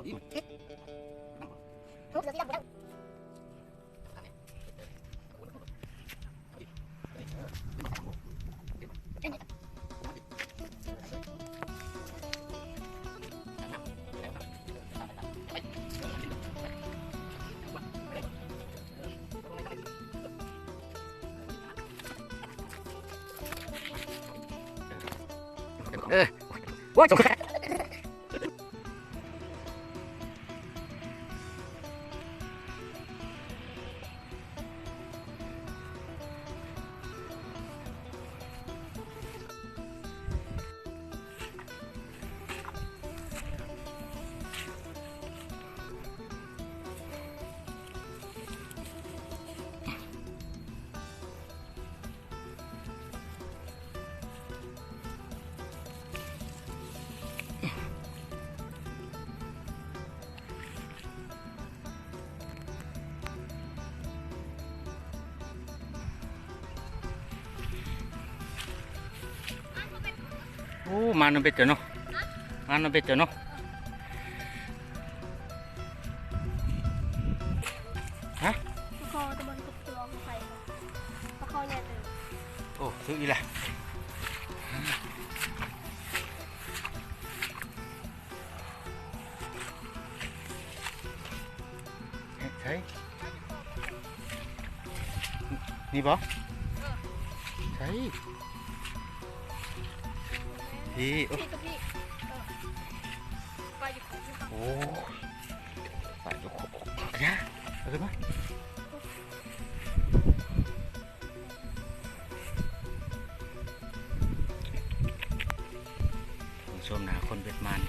โอ้ยจบโอ้มาโนเบ็ดเจอเนาะมาโนเบ็ดเจอเนาะฮะปลาคอตะบนกุบตัวมาใส่ปลาคอใหญ่เลยโอ้ซื้ออีกละใช่นี่บ่ใช่พี่โอ้ไปยกนะเอาขึ้นมาชมหนาคนเบ็ดมัน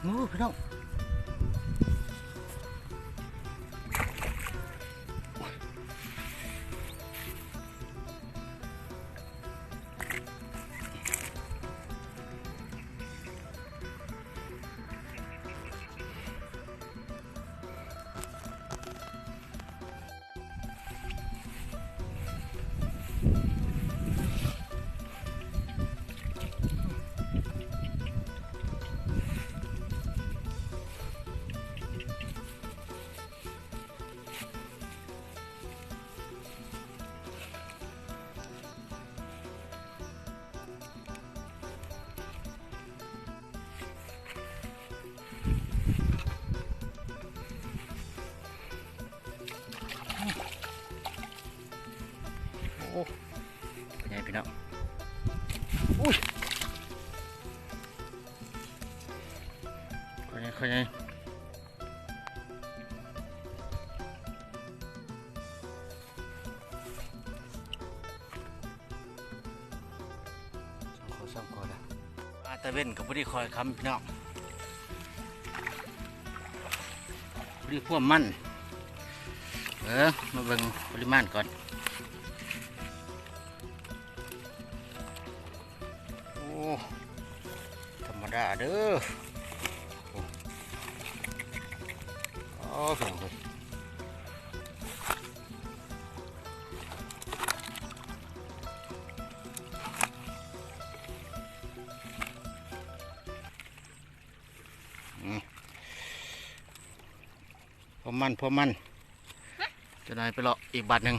งูพี่น้องโอ้เป็นไงพี่น้องอุ้ยค่อยซ้ำก่อนนะอาตะเว้นกับพอดีคอยคำพี่น้องพอดีพวกมันมาเบิ่งปริมาณก่อนธรรมดาเด้อโอ้สองคนพอมันจะนายไปเลาะอีกบาทหนึ่ง